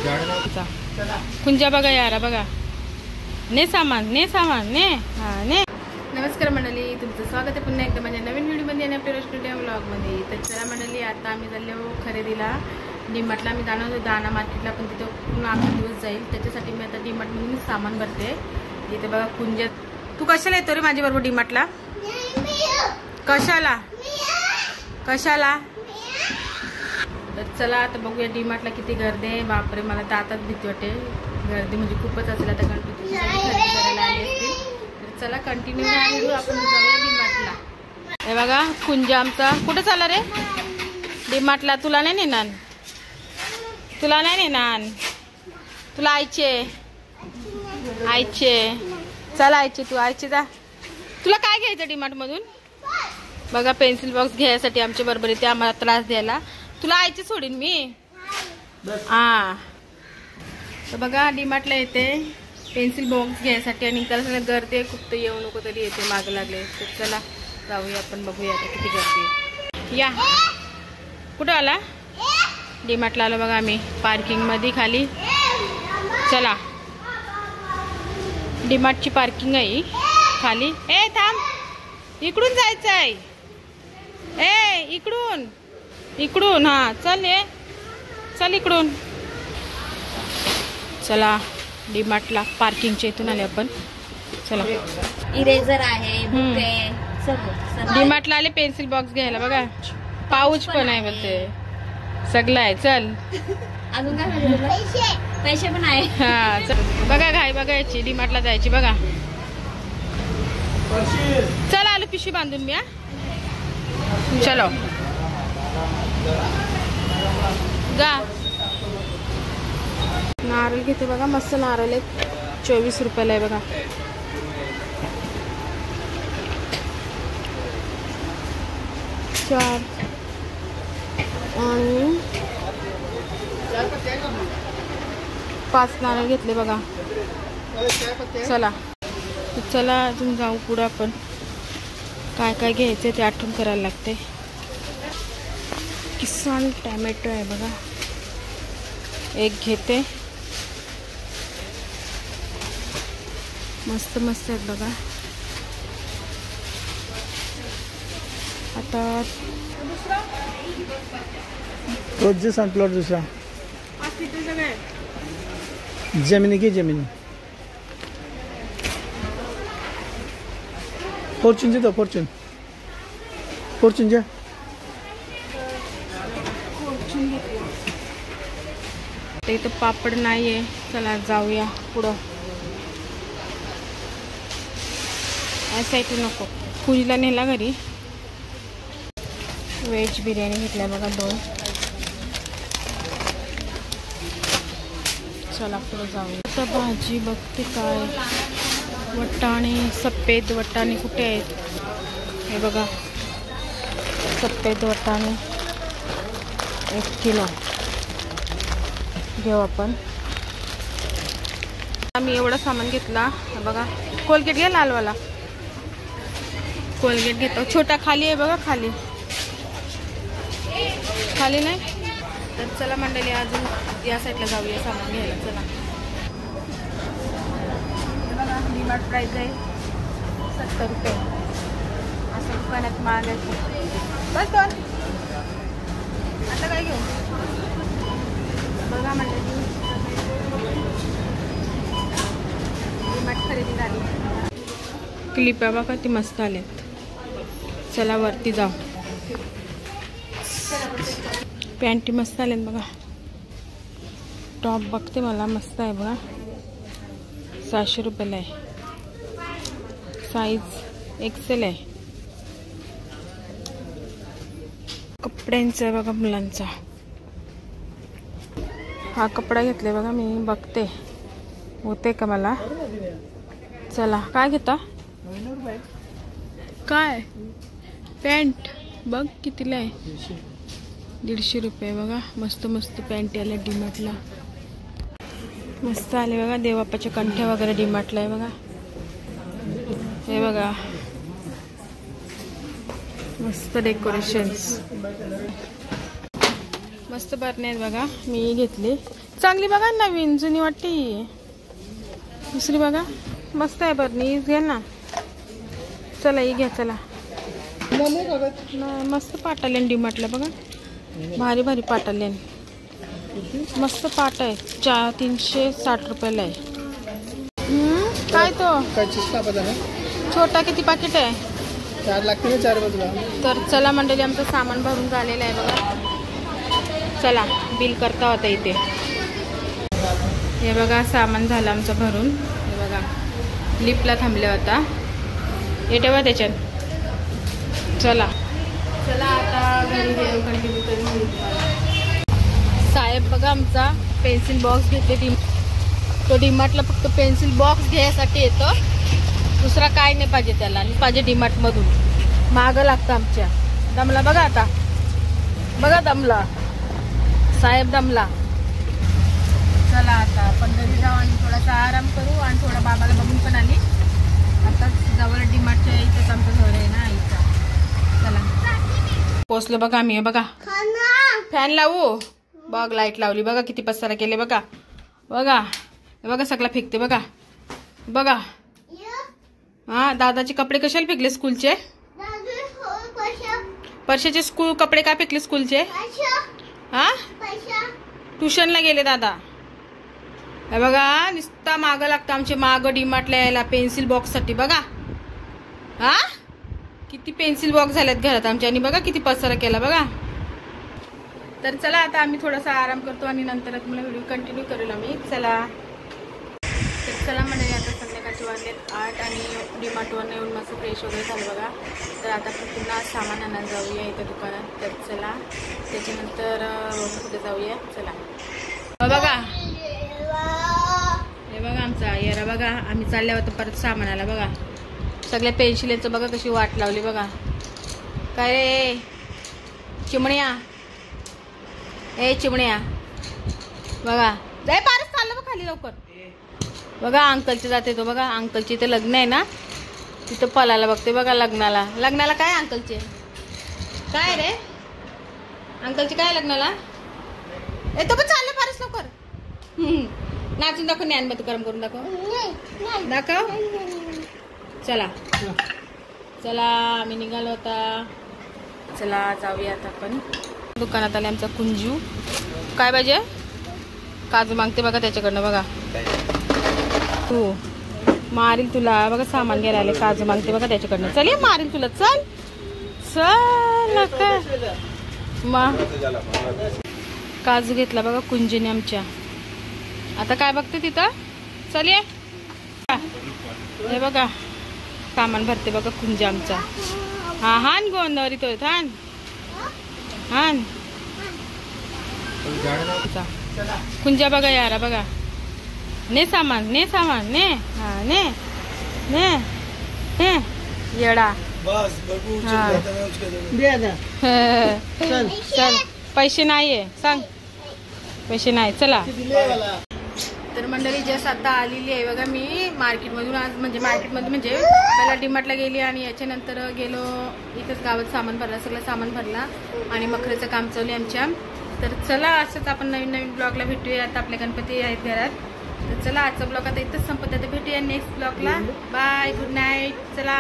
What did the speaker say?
कुंजा बघा यारा बघा ने सामान ने हा ने. नमस्कार मंडळी, तुमचं स्वागत आहे पुन्हा एकदा माझ्या नवीन व्हिडिओमध्ये आणि आपल्या रेस्टॉरंट व्लॉगमध्ये. तर चला मंडळी, आता आम्ही चाललो खरेदीला डीमार्टला. आम्ही जाणार होतो दाना मार्केटला, पण तिथं पूर्ण 8 दिवस जाईल. त्याच्यासाठी मी आता डीमार्टमधून सामान भरते. इथे बघा कुंजा. तू कशाला येतो रे माझ्याबरोबर डीमार्टला? कशाला कशाला? तर चला आता बघूया डीमार्टला किती गर्दी आहे. बापरे, मला तर आताच भीती वाटते. गर्दी म्हणजे खूपच असेल. आता गणपतीची खरेदी करायला आली असतील. तर चला कंटिन्यू व्हिडिओ आपण जाऊया डीमार्टला. हे बघा कुंजा आमचा. कुठं चालला रे? डीमार्टला. तुला नाही नेणार, तुला नाही नेणार, तुला आईचे चला आईचे. तू आईचे जा. तुला काय घ्यायचं डीमार्ट मधून? बघा पेन्सिल बॉक्स घ्यायसाठी आमच्या बरोबर येते आम्हाला त्रास द्यायला. तुला आईचे सोडीन मी. हा तर बघा डीमार्टला येते पेन्सिल बॉक्स घ्यायसाठी आणि त्याला सगळं गर्दी आहे खूप. तर येऊ नको तरी येते माग लागले. तर चला जाऊया आपण, बघूया आता किती गर्दी. या कुठं आला? डीमार्टला आलो बघा आम्ही, पार्किंग मध्ये खाली. चला डीमार्टची पार्किंग आहे खाली. ए थांब, इकडून जायचं आहे. ए इकडून इकडून. हा चल ये, चल इकडून. चला डीमार्टला पार्किंगच्या इथून आले आपण. चला इरेजर आहे, डीमार्टला आले पेन्सिल बॉक्स घ्यायला. बघा पाऊच पण आहे बोलते, सगळं आहे. चल अजून काय पैसे पण आहे. हा चल बघा घाई बघायची डीमार्टला जायची. बघा चल आलू पिशवी बांधून मी. चलो जा. नारळ घेते बघा, मस्त नारळ आहे. 24 रुपयाला आहे बघा. चार आणि 5 नारळ घेतले बघा. चला चला अजून जाऊ पुढं आपण. काय काय घ्यायचं ते आठवण करायला लागते. किसान टॅमॅटो आहे बघा, एक घेते. मस्त मस्त आहेत बघा. आता रोज सनफ्लॉवर दुसरा जमिनी की जमिनी. फॉर्च्यून देतो, फॉर्च्यून जा. इथं पापड नाहीये. चला जाऊया पुढं. यासाठी नको, पूजेला नेला घरी. व्हेज बिर्याणी घेतल्या बघा 2. चला पुढं जाऊया. आता भाजी बघते काय. वटाणे, सफेद वटाणे कुठे आहेत? हे बघा सफेद वटाणे 1 किलो घेऊ आपण. आम्ही एवढं सामान घेतला बघा. कोलगेट घ्या लालवाला, कोलगेट घेतो. छोटा खाली आहे बघा, खाली नाही. तर चला मंडळी अजून या साईडला जाऊया सामान घ्यायला. चला बघा डीमार्ट प्राईस आहे 70 रुपये. असं दुकानात महाग आहे. बस दोन. आता काय घेऊ बघा मंडळी. डीमार्ट खरेदी झाली. क्लिपा बघा ती मस्त आल्यात. चला वरती जाऊ. पॅन्टी मस्त आल्यात बघा. टॉप बघते मला मस्त आहे बघा. 600 रुपयाला आहे. साईज एक्सेल आहे. कपड्यांचा आहे बघा मुलांचा. हा कपडा घेतलाय बघा मी. बघते होते का मला. चला काय घेता? काय पॅन्ट बघ कितीला आहे? 150 रुपये बघा. मस्त मस्त पॅन्ट आल्या डीमार्टला. मस्त आले बघा. देवबापाच्या कंठ्या वगैरे डीमार्टला आहे बघा. हे बघा मस्त डेकोरेशन्स. मस्त बरणे आहेत बघा. मी घेतली चांगली बघा नवीन, जुनी वाटते. दुसरी बघा मस्त आहे बरणी, घ्या ना. चला ही घ्या चला. नाही मस्त पाटालेन डीमार्टला बघा, भारी भारी पाटालेन, मस्त पाट आहे. 360 रुपयाला आहे. काय तो छोटा किती पाकिट आहे? 4 लागते ना 4 बाजूला. तर चला मंडळी, आमचं सामान भरून झालेलं आहे बघा. चला बिल करता होता इथे. हे बघा सामान झालं आमचं भरून. हे बघा लिफ्टला थांबले होता, हे ठेवा त्याच्यात. चला चला आता घरी कंटिन्यू करून. साहेब बघा आमचा पेन्सिल बॉक्स घेते. तो डीमार्टला फक्त पेन्सिल बॉक्स घ्यायसाठी येतो, दुसरा काय नाही पाहिजे त्याला. आणि पाहिजे डीमार्ट मधून, मागं लागतं आमच्या. दमला बघा आता, बघा दमला साहेब, दमला. चला आता आपण घरी जाऊ आणि थोडासा आराम करू. आणि थोडा बाबाला बघून पण आली. आता जवळ डीमार्टच्या इथंच आमचं घर आहे ना इथं. चला पोचलो बघा आम्ही. बघा फॅन लावू, बघ लाईट लावली बघा, किती पसारा केले बघा. बघा बघा सगळा फेकते बघा. बघा हा दादाचे कपडे कशाला फेकले स्कूलचे? परशाचे स्कूल कपडे काय फेकले स्कूलचे? हा ट्युशनला गेले दादा. हे बघा नुसता मागं लागतं आमचे, मागं डीमार्टला यायला पेन्सिल बॉक्स साठी. बघा हा किती पेन्सिल बॉक्स झाल्यात घरात आमच्या. आणि बघा किती पसारा केला बघा. तर चला आता आम्ही थोडासा आराम करतो आणि नंतर तुम्हाला व्हिडिओ कंटिन्यू करेल आम्ही. चला तर चला म्हणजे आता संध्याकाळचे वाजलेत 8 आणि डीमार्टवरून येऊन मस्त फ्रेश वगैरे झालं बघा. तर आता पुन्हा सामान आणायला जाऊया इथं दुकानात. तर चला त्याच्यानंतर कुठे जाऊया. चला बघा हे बघा आमचा येरा बघा. आम्ही चालल्या होतो परत सामानाला बघा. सगळ्या पेन्सिलींचं बघा कशी वाट लावली बघा. काय रे चिमण्या, ए चिमण्या बघा. जाय पारच चाललं बघ खाली लवकर. बघा अंकलचे जाते तो बघा. अंकलचे इथे लग्न आहे ना, तिथं पलायला बघते बघा. लग्नाला लग्नाला काय अंकलचे काय रे? अंकलचे काय लग्नाला? ए तो पण चाललं फारच लवकर. नाचून दाखव, ज्ञानबद्ध गरम करून दाखव दाखव. चला चला आम्ही निघालो होता. चला जाऊया आता आपण. दुकानात आले आमचा कुंजू. काय पाहिजे? काजू मागते बघा त्याच्याकडनं बघा. तू मारील तुला बघा. सामान घ्यायला आले, काजू मागते बघा त्याच्याकडनं. चल ये मारील तुला. चल चल काजू घेतला बघा कुंजीने आमच्या. आता काय बघते तिथं? चल ये. हे बघा सामान भरते बघा कुंजा आमचा. हा हान गोंधळी तो थान हान कुंजा बघा यारा बघा. ने सामान ने सामान ने. हा ने ने ने येडा. चल पैसे नाहीये सांग, पैसे नाही. चला तर मंडळी जस्ट आता आलेली आहे बघा मी मार्केटमधून. आज म्हणजे मार्केटमध्ये म्हणजे पहिला डीमार्टला गेली आणि याच्यानंतर गेलो इथंच गावात सामान भरला, सगळं सामान भरला आणि मखरेचं काम चालू आहे आमच्या. तर चला असंच आपण नवीन नवीन ब्लॉगला भेटूया. आता आपले गणपती आहेत घरात. तर चला आजचा ब्लॉग आता इथंच संपत आहे. भेटूया नेक्स्ट ब्लॉगला. Bye, good night. चला.